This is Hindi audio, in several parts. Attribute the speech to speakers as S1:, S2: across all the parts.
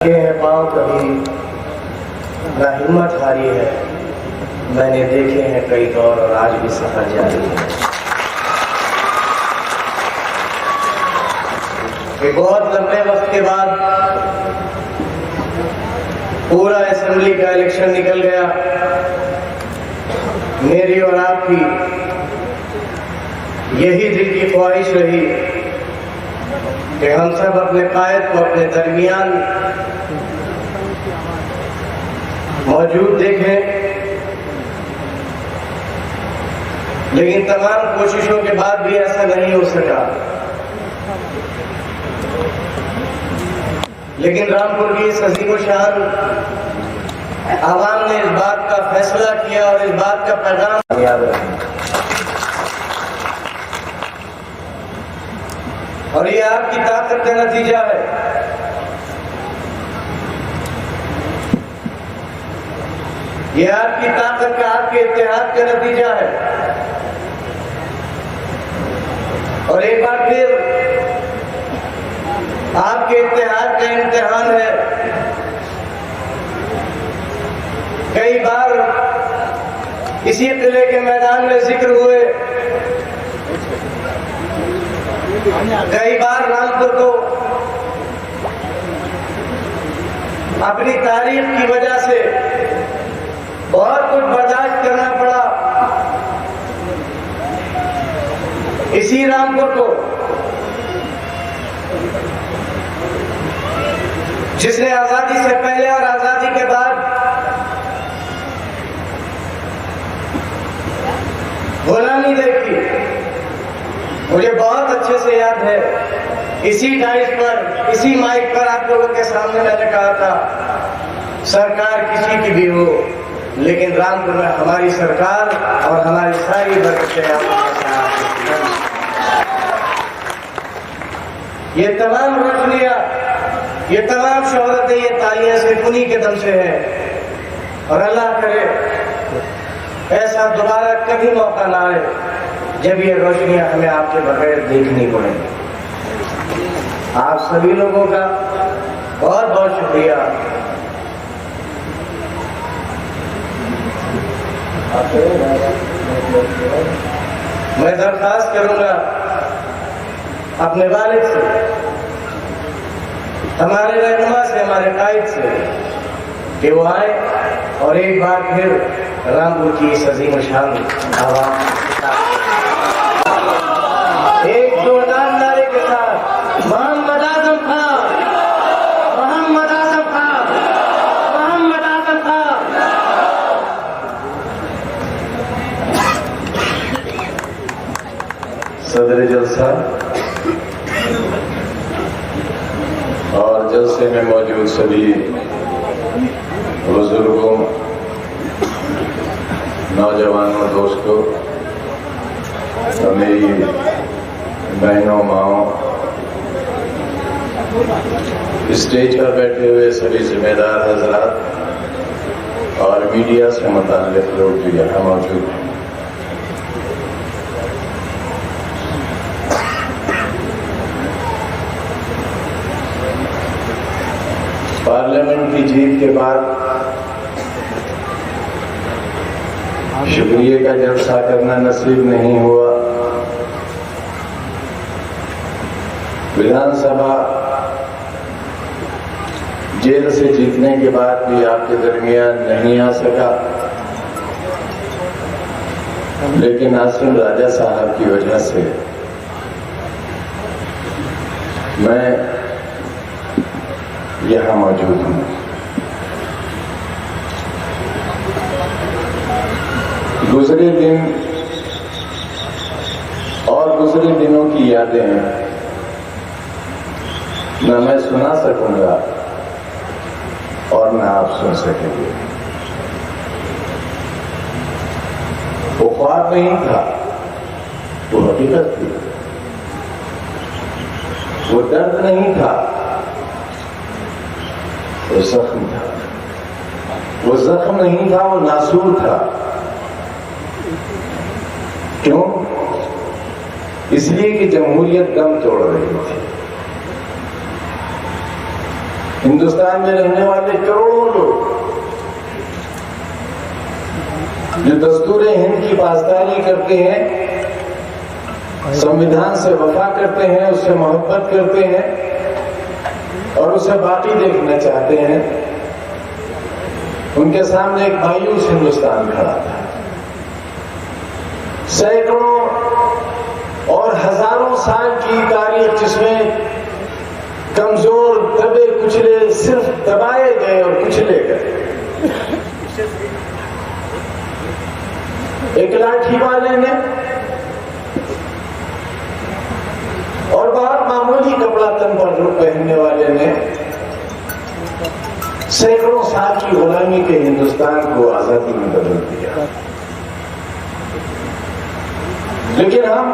S1: हैं पाँव कभी ना हिम्मत हारी है। मैंने देखे हैं कई दौर और आज भी सफर जारी है। कि बहुत लंबे वक्त के बाद पूरा असेंबली का इलेक्शन निकल गया। मेरी और आपकी यही दिल की ख्वाहिश रही कि हम सब अपने कायद को अपने दरमियान मौजूद देखें, लेकिन तमाम कोशिशों के बाद भी ऐसा नहीं हो सका। लेकिन रामपुर की इस अजीम शान आवाम ने इस बात का फैसला किया और इस बात का पैगाम याद रखा। और ये आपकी ताकत का नतीजा है। ये आपकी ताकत का, आपके इत्तेहाद का नतीजा है। और एक बार फिर आपके इत्तेहाद का इम्तिहान है। कई बार इसी किले के मैदान में जिक्र हुए, कई बार रामपुर को अपनी तारीख की वजह से बहुत कुछ बर्दाश्त करना पड़ा। इसी रामपुर को जिसने आजादी से पहले और आजादी के बाद गुलामी देखी। मुझे बहुत अच्छे से याद है, इसी डाइस पर, इसी माइक पर आप लोगों के सामने मैंने कहा था, सरकार किसी की भी हो, लेकिन रामपुर में हमारी सरकार और हमारी सारी बरकतें आपके साथ। ये तमाम रोशनियां, ये तमाम शोहरतें, ये तालियां सिर्फ उन्हीं के दम से है। और अल्लाह करे ऐसा दोबारा कभी मौका ना आए जब ये रोशनियां हमें आपके बगैर देखनी पड़े। आप सभी लोगों का बहुत बहुत शुक्रिया। मैं दरख्वास्त करूंगा अपने वालिद से, हमारे रहनुमा से, हमारे कायद से कि वो आए और एक बार फिर रामपुर की इस अजीम शान आवाम एक जोरदार नारे के साथ मोहम्मद आजम खान, मोहम्मद आजम खान, मोहम्मद आजम खान। सदर जलसा और जलसे में मौजूद सभी बुजुर्गों, नौजवानों, दोस्तों और मेरी बहनों, माओ, स्टेज पर बैठे हुए सभी जिम्मेदार हजरात और मीडिया से मुताल्लिक लोग भी यहाँ मौजूद हैं। पार्लियामेंट की जीत के बाद शुक्रिया का जलसा करना नसीब नहीं हुआ। विधानसभा जेल से जीतने के बाद भी आपके दरमियान नहीं आ सका, लेकिन आसिम राजा साहब की वजह से मैं यहां मौजूद हूं। गुजरे दिन और गुजरे दिनों की यादें न मैं सुना सकूंगा और न आप सुन सकेंगे। वो ख्वाब नहीं था, वो हकीकत थी। वो दर्द नहीं था, वो जख्म था। वो जख्म नहीं था, वो नासूर था। क्यों? इसलिए कि जमहूरियत दम तोड़ रही थी।
S2: हिंदुस्तान में रहने वाले करोड़ों लोग जो दस्तूरे हिंद की पासदारी करते हैं, संविधान से वफा करते हैं, उससे मोहब्बत करते हैं और उसे बाकी देखना चाहते हैं, उनके सामने एक मायूस हिंदुस्तान खड़ा था। सैकड़ों और हजारों साल की तारीख जिसमें कमजोर दबे कुचले सिर्फ दबाए गए और कुचले गए। एक लाठी वाले ने और बहुत मामूली कपड़ा तन पर पहनने वाले ने सैकड़ों साल की गुलामी के हिंदुस्तान को आजादी में बदल दिया। लेकिन हम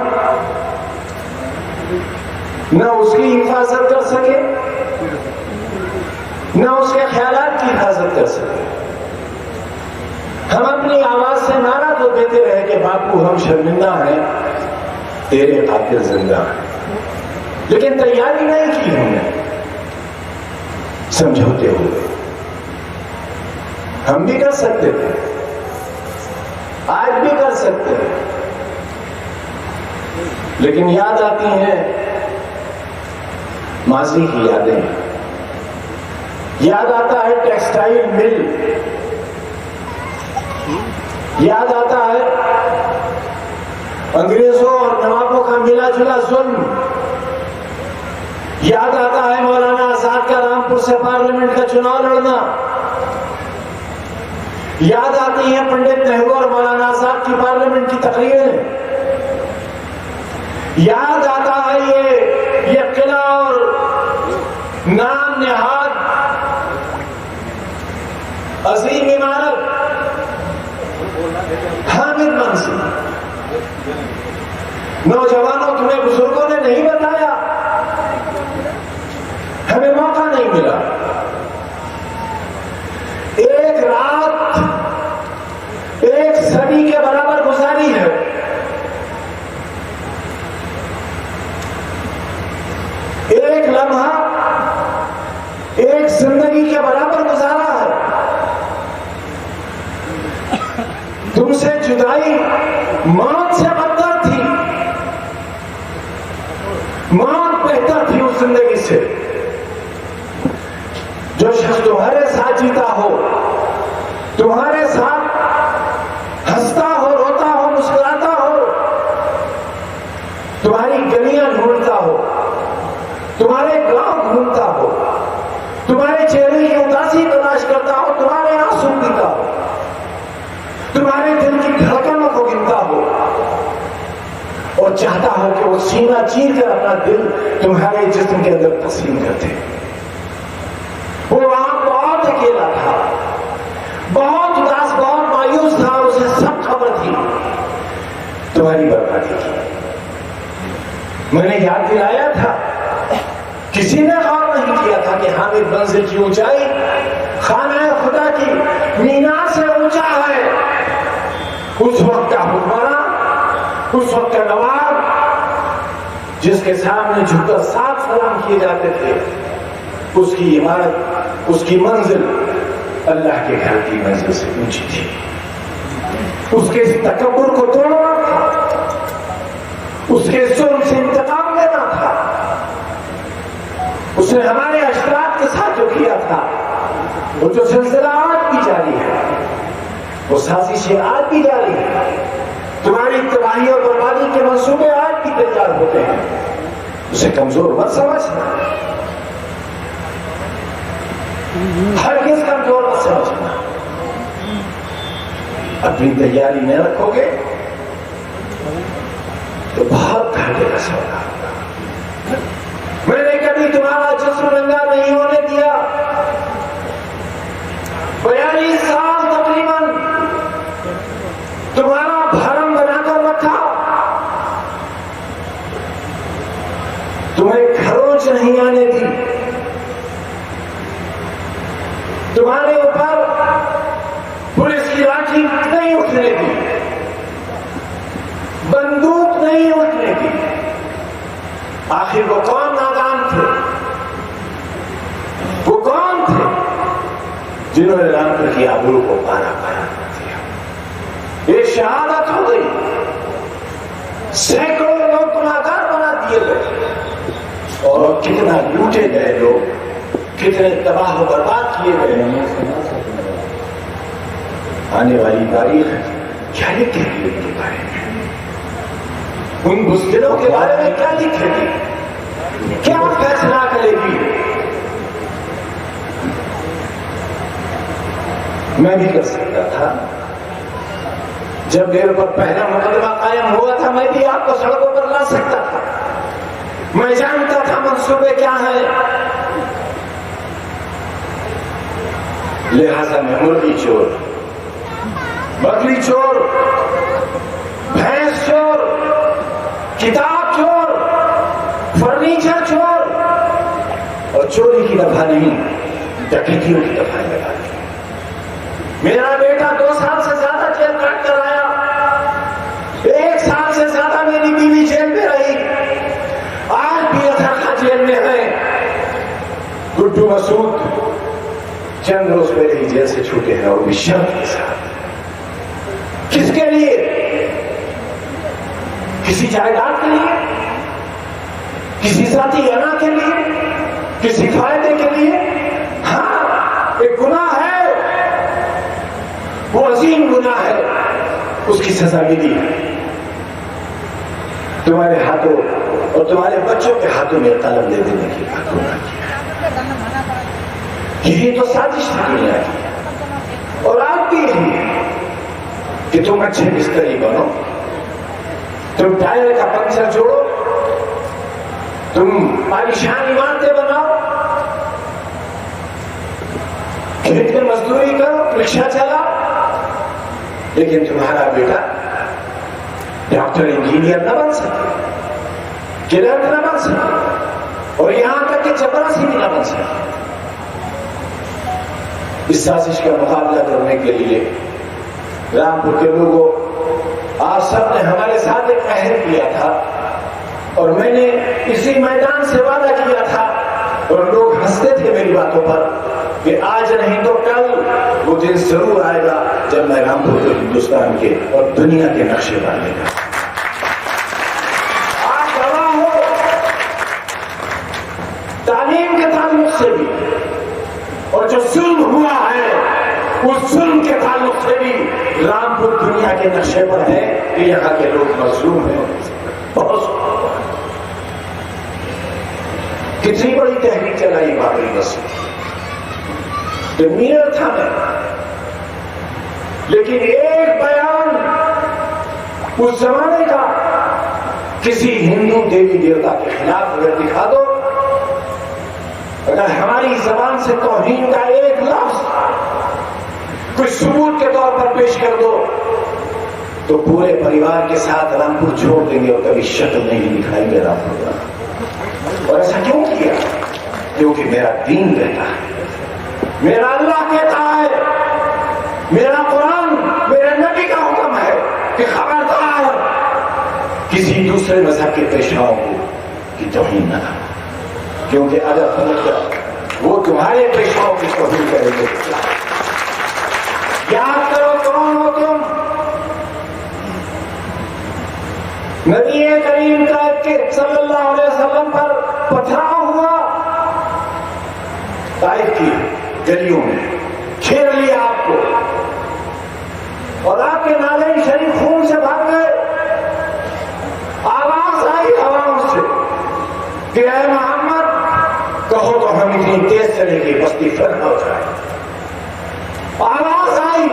S2: न उसकी हिफाजत कर सके, न उसके ख्यालात की हिफाजत कर सके। हम अपनी आवाज से नारा तो देते रहे कि बापू हम शर्मिंदा हैं, तेरे खातिर जिंदा हैं, लेकिन तैयारी नहीं की हमने समझौते हुए। हम भी कर सकते थे, आज भी कर सकते हैं, लेकिन याद आती हैं माजी की यादें। याद आता है टेक्सटाइल मिल, याद आता है अंग्रेजों और नवाबों का मिला जुला जुल्म, याद आता है मौलाना आजाद का रामपुर से पार्लियामेंट का चुनाव लड़ना, याद आती है पंडित नेहरू और मौलाना आजाद की पार्लियामेंट की तकरीरें, याद आता है ये किला और नाम निहाद अजीम इमारत हामिद मंसूर। नौजवानों तुम्हें बुजुर्गों ने नहीं बताया, हमें मौका नहीं मिला। एक रात एक सदी के बराबर गुजारी है। एक लम्हा एक जिंदगी के बराबर गुजारा है। तुमसे जुदाई मौत से बदतर थी, मौत बेहतर थी उस जिंदगी से। जो शख्स तुम्हारे साथ जीता हो, तुम्हारे साथ हंसता हो, रोता हो, मुस्कुराता हो, तुम्हारी गलियां ढूंढता हो, तुम्हारे गांव घूमता हो, तुम्हारे चेहरे की उदासी तलाश करता हो, तुम्हारे आंसू पीता हो, तुम्हारे दिल की धड़कनों को गिनता हो और चाहता हो कि वो सीना चीर कर अपना दिल तुम्हारे जिस्म के अंदर तस्लीम कर दे। वो वहां बहुत अकेला था, बहुत उदास, बहुत मायूस था, उसे सब खबर थी तुम्हारी बर्बादी की। मैंने याद दिलाया था, किसी ने गौर नहीं किया था कि हामिद मंजिल की ऊंचाई खाना खुदा की मीनार से ऊंचा है। उस वक्त का हुक्मरान, उस वक्त का नवाब, जिसके सामने झुककर साफ सलाम किए जाते थे, उसकी इमारत, उसकी मंजिल अल्लाह के घर की मंजिल से ऊंची थी। उसके इस तकब्बुर को तोड़ना था, उसके जुल्म से इंतकाम लेना था। उसने हमारे अशराफ के साथ जो किया था, वो जो सिलसिला आज भी जारी है, वो साजिशें आज भी जारी है, तुम्हारी तबाही और बर्बादी के मंसूबे आज भी तैयार होते हैं। उसे कमजोर मत समझना, हरगिज़ कमजोर मत समझना। अपनी तैयारी न रखोगे तो बहुत घाटे का सौदा होगा। मैंने कभी तुम्हारा जिस्म नंगा नहीं होने दिया। 42 साल तकरीबन तुम्हारा भरम बनाकर रखा, तुम्हें खरोंच नहीं आने दी, तुम्हारे ऊपर पुलिस की लाठी नहीं उठने दी, बंदूक नहीं उठने दी। आखिर वो कौन नादान थे, वो कौन जिन्होंने रामपुर की आबरू को पारा पारा कर दिया। ये शहादत हो गई। सैकड़ों लोग गुनाहगार बना दिए गए और कितना लूटे गए लोग, कितने तबाह बर्बाद किए गए। आने वाली तारीख क्या लिखेगी उनके बारे में, उन बुज़दिलों के बारे में क्या लिखेगी, क्या फैसला करेगी। मैं भी कर सकता था। जब मेरे पर पहला मुकदमा कायम हुआ था, मैं भी आपको सड़कों पर ला सकता था। मैं जानता था मंसूबे क्या हैं। लिहाजा मैं मुर्गी चोर, बकरी चोर, भैंस चोर, किताब चोर, फर्नीचर चोर और चोरी की दफा नहीं, डकैतियों की दफा लगा दी। मेरा बेटा 2 साल से ज्यादा जेल काट कर आया। 1 साल से ज्यादा मेरी बीवी जेल में रही। आज भी अथरखा जेल में है। गुड्डू मसूद चंद रोज पहले ही जेल से छूटे हैं और भी शर्त के साथ। किसके लिए? किसी जायदाद के लिए, किसी जाती अना के लिए, किसी फायदे के लिए? हाँ, एक गुनाह है, वो अजीम गुनाह है, उसकी सजा मिली है। तुम्हारे हाथों और तुम्हारे बच्चों के हाथों में कलम दे देने की बात गुनाह किया। यही तो साजिश थी दुनिया की। और आप भी यही है कि तुम अच्छे मिस्त्री बनो, तुम टायर का पंक्चर जोड़ो, तुम आलीशान इमारतें बनाओ, खेत में मजदूरी करो, रिक्शा चलाओ, लेकिन तुम्हारा बेटा डॉक्टर इंजीनियर न बन सके, क्लर्क न बन सके और यहां तक कि चपरासी भी न बन सके। इस साजिश का मुकाबला करने के लिए रामपुर के लोगों, आप सबने हमारे साथ एक अहद किया था और मैंने इसी मैदान से वादा किया था और लोग हंसते थे मेरी बातों पर कि आज नहीं तो कल वो दिन जरूर आएगा जब मैं रामपुर को हिंदुस्तान के और दुनिया के नक्शे पर लेगा। आप गवाह हो। तालीम के ताल्लुक से भी और जो जुल्म हुआ है उस जुल्म के ताल्लुक से भी रामपुर दुनिया के नक्शे पर है कि यहाँ के लोग मजलूम हैं। बहुत कितनी बड़ी तहरीक चलाई बाबरी मस्जिद, मीर था मैं, लेकिन एक बयान उस जमाने का किसी हिंदू देवी देवता के खिलाफ अगर दिखा दो, अगर हमारी जबान से तौहीन का एक लफ्ज कुछ सबूत के तौर पर पेश कर दो तो पूरे परिवार के साथ रामपुर छोड़ देंगे और कभी शक्ल नहीं दिखाएंगे रामपुर का। और ऐसा क्यों किया? क्योंकि मेरा दीन कहता है, मेरा अल्लाह कहता है, मेरा कुरान, मेरे नबी का हुक्म है कि खबरदार किसी दूसरे मजहब के पेशवाओं की तौहीन न करो, क्योंकि अगर वो तुम्हारे पेशवाओं की तौहीन करेंगे। याद करो कौन हो तुम। नबी करीम का सल्लल्लाहु अलैहि वसल्लम पर पथराव हुआ, ताइफ की गलियों में घेर लिया आपको और आपके नाले शरीफ खून से भर गए। आवाज आई हवाओं से कि ऐ मोहम्मद, कहो तो हम इतनी तेज चलेगी बस्ती फर्क हो जाए। आवाज आई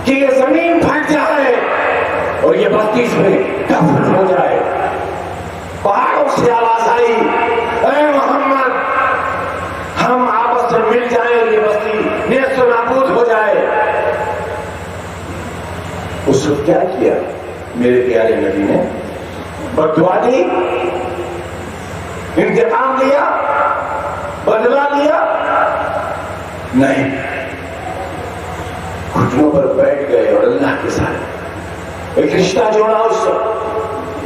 S2: कि ये जमीन फट जाए और ये बस्ती से दफन हो जाए। पहाड़ों से आवाज आई, ऐ मोहम्मद, हम आपस में मिल जाए और ये बस्ती नेस्त नाबूद हो जाए। उस वक्त क्या किया मेरे प्यारे नबी ने? बददुआ दी, इंतकाम लिया, बदला लिया? नहीं, घुटनों पर बैठ गए और अल्लाह के साथ एक रिश्ता जोड़ा उससे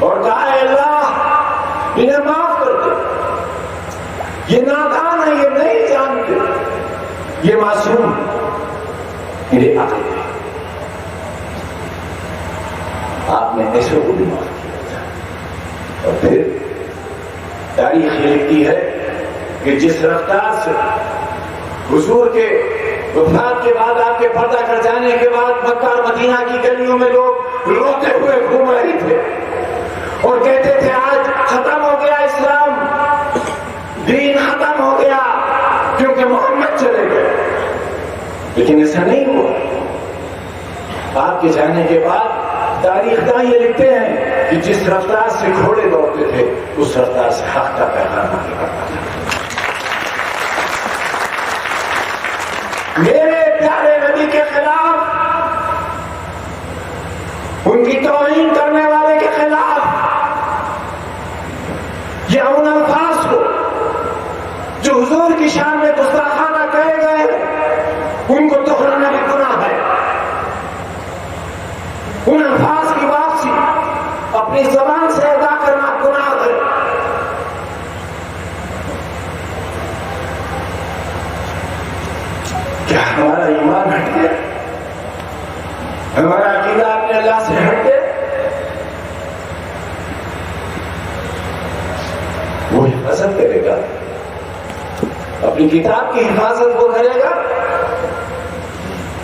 S2: और कहा, अल्लाह इन्हें माफ कर दे, ये नादान है, ये नहीं जानते, ये मासूम मेरे अकल में आपने ऐसे को बीमार किया था। और फिर तारीख ये लिखती है कि जिस रफ्तार से हुजूर के वफात के बाद, आपके पर्दा कर जाने के बाद मक्का और मदीना की गलियों में लोग रोते हुए घूम रहे थे और कहते थे आज खत्म हो गया इस्लाम, दीन खत्म हो गया क्योंकि मोहम्मद चले गए। लेकिन ऐसा नहीं हुआ। आपके जाने के बाद तारीखदां ये लिखते हैं कि जिस रफ्तार से घोड़े दौड़ते थे उस रफ्तार से हक का पैगाम आगे बढ़ता था। मेरे प्यारे नबी के खिलाफ, उनकी तौहीन करने वाले के खिलाफ, या उन अल्फाज को जो हुजूर की शान में गुस्ताखाना कहे गए उनको दोहराना भी गुनाह है। उन अल्फाज की वापसी अपनी जबान से अदा करना गुनाह है। क्या हमारा ईमान हट गया? हमारा अकीदा अपने अल्लाह से हट गया? वो हिफाजत करेगा, अपनी किताब की हिफाजत वो करेगा,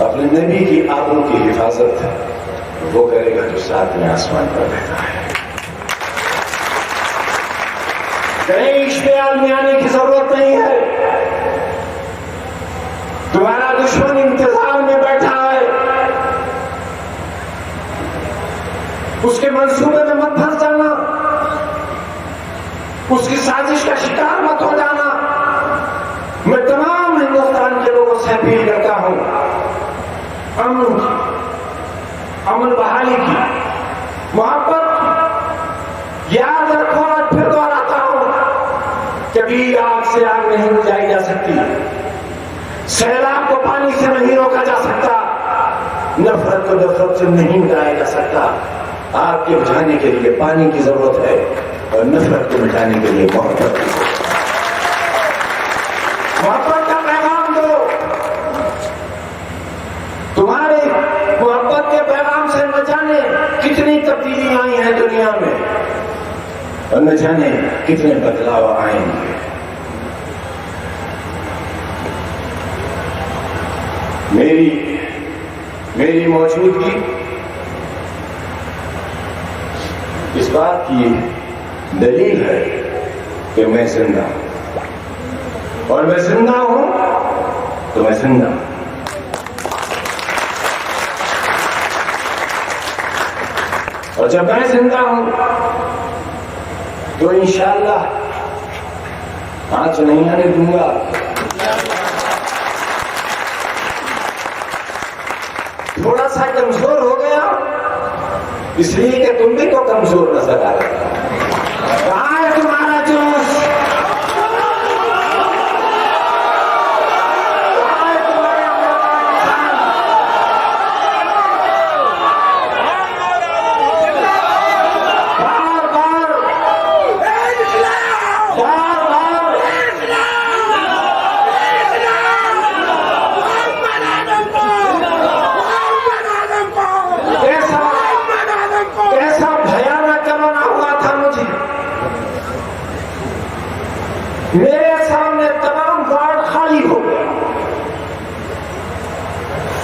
S2: अपने नबी की आबरू की हिफाजत वो करेगा जो साथ में आसमान पर रहता है। कहीं इश्तिहाद में आने की जरूरत नहीं है। तुम्हारा दुश्मन इंतजार में बैठा है, उसके मंसूबे में मत फंस जाना, उसकी साजिश का शिकार मत हो जाना। मैं तमाम हिंदुस्तान के लोगों से अपील करता हूं, अमन बहाली की, मोहब्बत की। याद रखो, आज फिर दोहराता हूं, कभी आग से आग नहीं बुझाई जा सकती, सैलाब को पानी से नहीं रोका जा सकता, नफरत को नफरत से नहीं मिटाया जा सकता। आग के बुझाने के लिए पानी की जरूरत है और नफरत को मिटाने के लिए मोहब्बत की जरूरत है। मोहब्बत का पैगाम दो। तुम्हारे मोहब्बत के पैगाम से न जाने कितनी तब्दीलियां आई हैं दुनिया में और न जाने कितने बदलाव आएंगे। मेरी मौजूदगी इस बात की दलील है कि मैं जिंदा हूं, और मैं जिंदा हूं तो मैं जिंदा हूं। और जब मैं जिंदा हूं तो इंशाअल्लाह आंच नहीं आने दूंगा। थोड़ा सा कमजोर हो गया इसलिए कि तुम भी तो कमजोर नजर आ रहे हो। कहां है तुम्हारा जोश? मेरे सामने तमाम वार्ड खाली हो गया,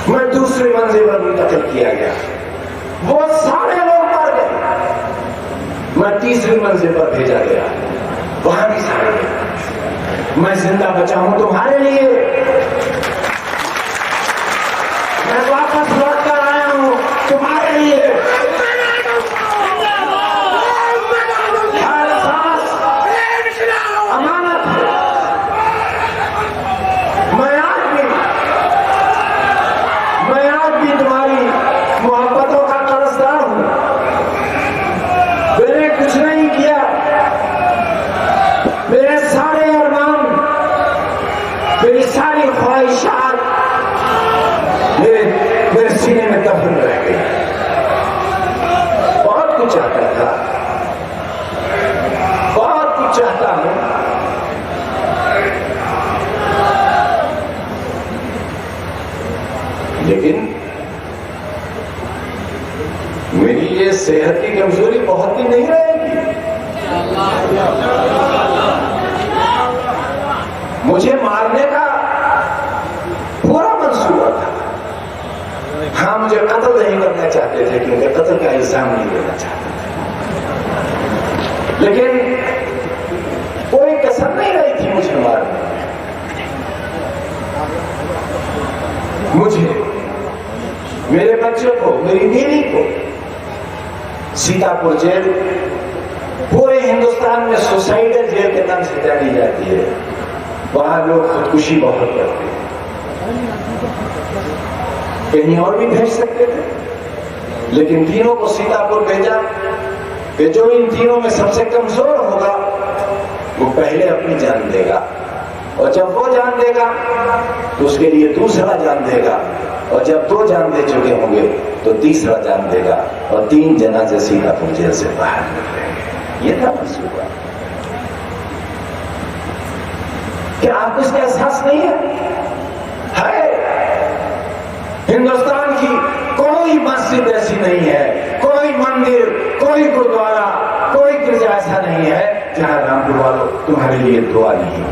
S2: मैं दूसरी मंजिल पर मुंतकिल किया गया, वो सारे लोग मर गए, मैं तीसरी मंजिल पर भेजा गया, वहां भी सारे लोग। मैं जिंदा बचा हूं तुम्हारे लिए, मैं वापस लौट कर आया हूं तुम्हारे लिए। मेरे सीने में दफन रह गई। बहुत कुछ चाहता था, बहुत कुछ चाहता हूं, लेकिन मेरी ये सेहत की कमजोरी बहुत दिन नहीं रहेगी। मुझे मारने का पूरा मंसूबा था। हाँ, मुझे कत्ल नहीं करना चाहते थे क्योंकि कत्ल का इल्जाम नहीं देना चाहते थे, लेकिन कोई कसर नहीं रही थी मुझे मारने में। मुझे, मेरे बच्चों को, मेरी बीवी को सीतापुर जेल पूरे हिंदुस्तान में सुसाइडल जेल के नाम से जानी जाती है। वहां लोग खुदकुशी बहुत करते हैं। कहीं और भी भेज सकते थे, लेकिन तीनों को सीतापुर भेजा कि जो इन तीनों में सबसे कमजोर होगा वो पहले अपनी जान देगा, और जब वो जान देगा तो उसके लिए दूसरा जान देगा, और जब 2 जान दे चुके होंगे तो तीसरा जान देगा, और 3 जनाजे सीतापुर जेल से बाहर निकलेंगे। ये था मंसूबा। क्या आपको इसका एहसास नहीं है? हिंदुस्तान की कोई मस्जिद ऐसी नहीं है, कोई मंदिर, कोई गुरुद्वारा, कोई गिरजा ऐसा नहीं है जहां रामपुर वालों तुम्हारे लिए दुआ नहीं।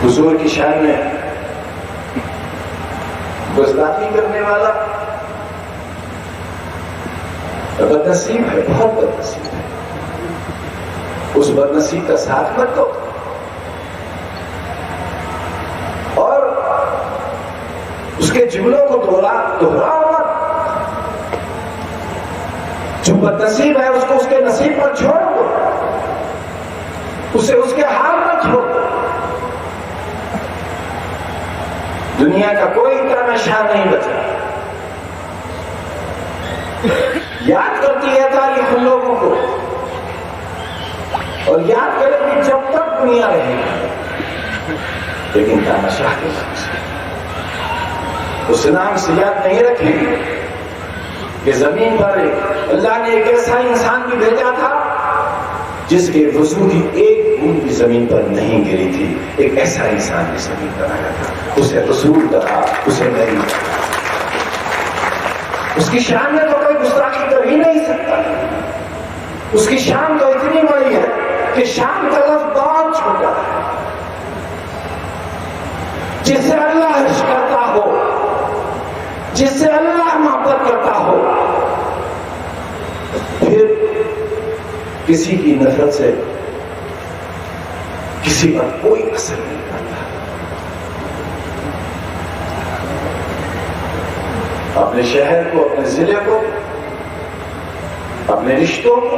S2: हुजूर की शान में गुस्ताखी करने वाला बदनसीब है, बहुत बदनसीब है। उस बदनसीब का साथ मत दो, और उसके जुमलों को दोहराओ मत। जो बदनसीब है उसको उसके नसीब पर छोड़ दो, उसे उसके हाल में छोड़ दो। दुनिया का कोई तानाशाह नहीं बचा। याद करती है तारीख उन लोगों को, और याद करेगी जब तक दुनिया रहेगी, लेकिन तानाशाह के नाम से, उस नाम से याद नहीं रखेगी कि जमीन पर अल्लाह ने एक ऐसा इंसान भी भेजा था जिसके वजू की एक बूंद भी जमीन पर नहीं गिरी थी। एक ऐसा इंसान भी जमीन पर आया था, उसे रसूल कहा, उसे नहीं कहा। उसकी शान में तो कोई गुस्ताखी कर ही नहीं सकता। उसकी शान तो इतनी बड़ी है कि शान का लफ्ज बहुत छोटा है। जिससे अल्लाह इश्क करता हो, जिससे अल्लाह मोहब्बत करता हो, फिर किसी की नफरत से किसी पर कोई असर नहीं करता। अपने शहर को, अपने जिले को, अपने रिश्तों को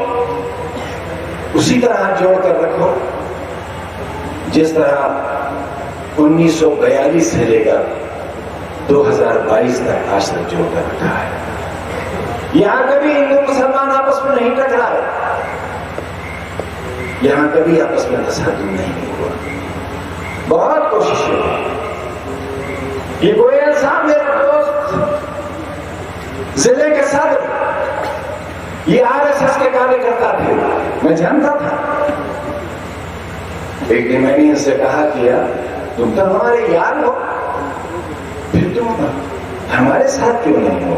S2: उसी तरह जोड़कर रखो जिस तरह 1942 से लेकर 2022 तक आज तक जोड़कर रखा है। यहां कभी हिंदू मुसलमान आपस में नहीं टकराए, यहां कभी आपस में तशद्दुद नहीं हुआ। बहुत कोशिशें की। ये गोयल साहब मेरे दोस्त, जिले के सदर, ये आरएसएस के कार्यकर्ता थे, मैं जानता था। एक दिन मैंने इनसे कहा कि यार तुम तो हमारे यार हो, फिर तुम हमारे साथ क्यों नहीं हो?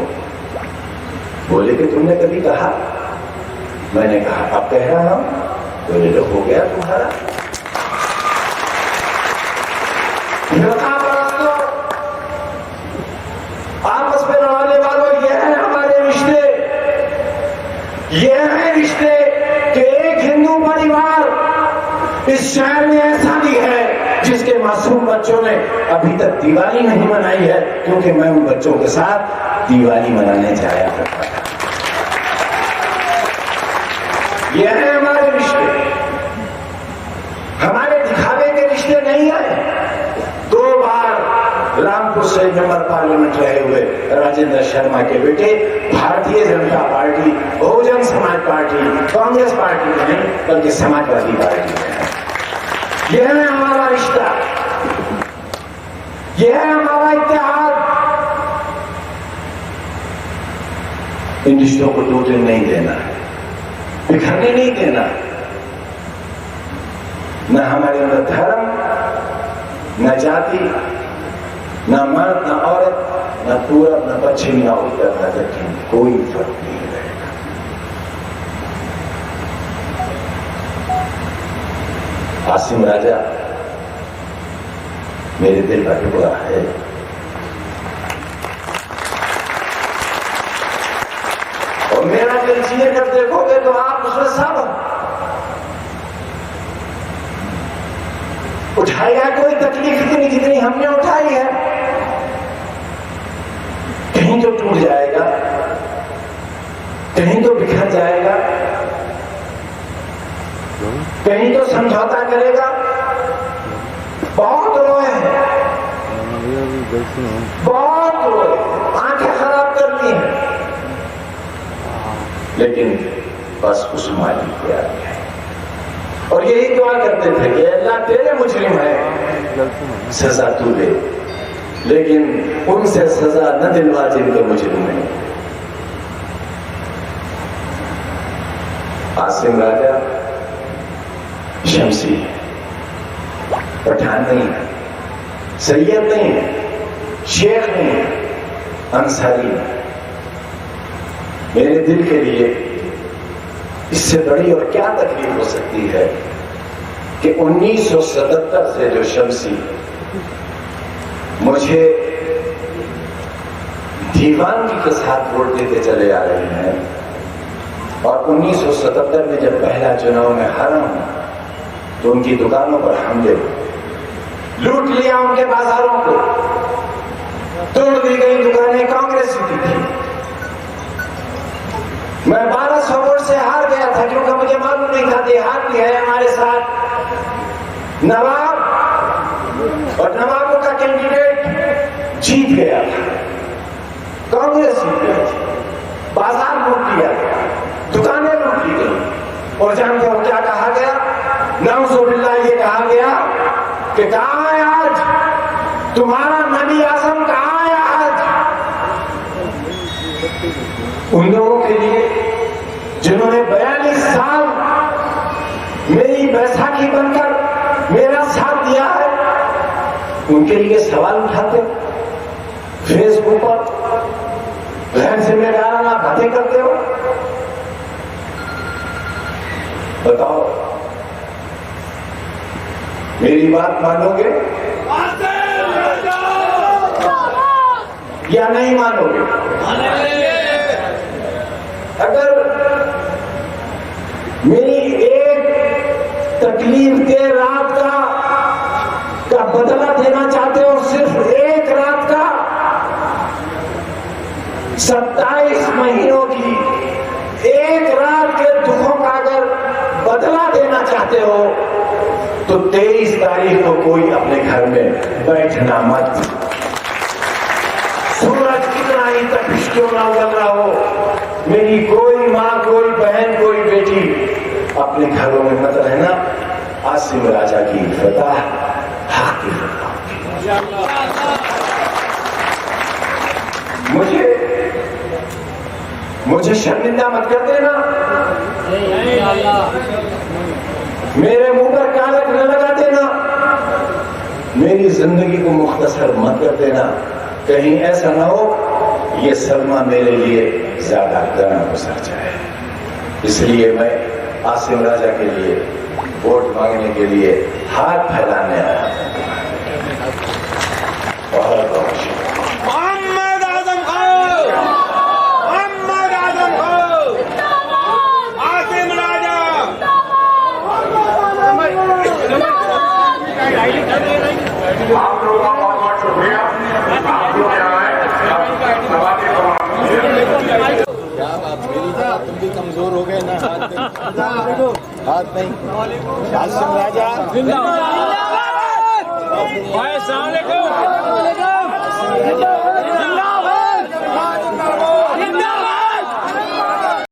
S2: बोले कि तुमने कभी कहा? मैंने कहा अब कह रहा हूं। बोले तो हो गया तुम्हारा। आपस में रहने वालों, ये है हमारे रिश्ते, ये है रिश्ते कि एक हिंदू परिवार इस शहर में ऐसा भी है जिसके मासूम बच्चों ने अभी तक दिवाली नहीं मनाई है, क्योंकि मैं उन बच्चों के साथ दिवाली मनाने जाया करता था। ये है हमारे रिश्ते, हमारे दिखावे के रिश्ते नहीं है। 2 बार रामपुर से मेंबर पार्लियामेंट रहे हुए राजेंद्र शर्मा के बेटे Bharatiya Janata party, Bahujan Samaj party, Congress party में नहीं बल्कि समाजवादी पार्टी में है। यह है हमारा रिश्ता, यह है हमारा इत्तेहाद। इन रिश्तों को टूटने नहीं देना है। बिखरने नहीं देना। न हमारे अंदर धर्म, न जाति, न मर्द, न औरत, न पूरब, न पश्चिम, न उत्तर, न दक्षिण, कोई फर्क नहीं रहेगा। आसिम राजा मेरे दिल का टुकड़ा है। और मेरा दिल चीर कर देखोगे तो आप उसमें सब उठाएगा। कोई तकलीफ इतनी जितनी हमने उठाई है, कहीं तो टूट जाएगा, कहीं तो बिखर जाएगा, कहीं तो समझौता करेगा। बहुत रोए हैं, बहुत रोए, आंखें खराब कर ली हैं, लेकिन बस उस मालिक पे आ गया। और यही दुआ करते थे कि अल्लाह तेरे मुजरिम है, सजा तू दे, लेकिन उनसे सजा न दिलवा जिनके मुजरिम है। आसिम राजा शमसी पठान नहीं है, सैयद नहीं है, शेख नहीं है, अंसारी है। मेरे दिल के लिए इससे बड़ी और क्या तकलीफ हो सकती है कि 1977 से जो शमसी मुझे दीवानगी के साथ वोट देते चले आ रहे हैं, और 1977 में जब पहला चुनाव में हारा हूं तो उनकी दुकानों पर हमले, लूट लिया उनके बाजारों को, तोड़ दी गई दुकानें कांग्रेस की थी। मैं 1200 वोट से हार गया था, क्योंकि मुझे मालूम नहीं था देहात भी है हमारे साथ। नवाब और नवाबों का कैंडिडेट जीत गया था, कांग्रेस जीत गई थी, बाजार लूट लिया गया, दुकानें लूट ली गई। और जानते हो क्या कहा गया? नाउज़ुबिल्लाह, ये कहा गया कि कहां है आज तुम्हारा नबी आजम, कहां है आज? उन लोगों के लिए जिन्होंने 42 साल मेरी बैसाखी बनकर मेरा साथ दिया है, उनके लिए सवाल उठाते, फेसबुक पर गैर जिम्मेदाराना बातें करते हो। बताओ, मेरी बात मानोगे या नहीं मानोगे? अगर मेरी एक तकलीफ के रात का बदला देना चाहते हो, सिर्फ एक रात का, 27 महीनों की एक रात के दुखों का अगर बदला देना चाहते हो, तो 23 तारीख को कोई अपने घर में बैठना मत। सूरज कितना ही तपिश क्यों ना उगल रहा हो, मेरी कोई माँ, कोई बहन, कोई बेटी अपने घरों में मत रहना। आसिम राजा की फतह हक की फतह। मुझे शर्मिंदा मत कर देना, मेरे मुंह पर कालक न लगा देना, मेरी जिंदगी को मुख्तसर मत कर देना। कहीं ऐसा ना हो ये सदमा मेरे लिए ज्यादा घना गुजर जाए। इसलिए मैं आसिम राजा के लिए वोट मांगने के लिए हाथ फैलाने आया। बहुत बहुत शुक्रिया।
S3: मोहम्मद आजम खान, मोहम्मद आजम खान, आसिम राजा।
S4: आप लोगों का बहुत बहुत शुक्रिया। आप लोग यहाँ आए,
S5: क्या बात, मेरी तरह तुम भी कमजोर हो गए ना? हाथ नहीं। आसिम राजा
S3: जिंदाबाद।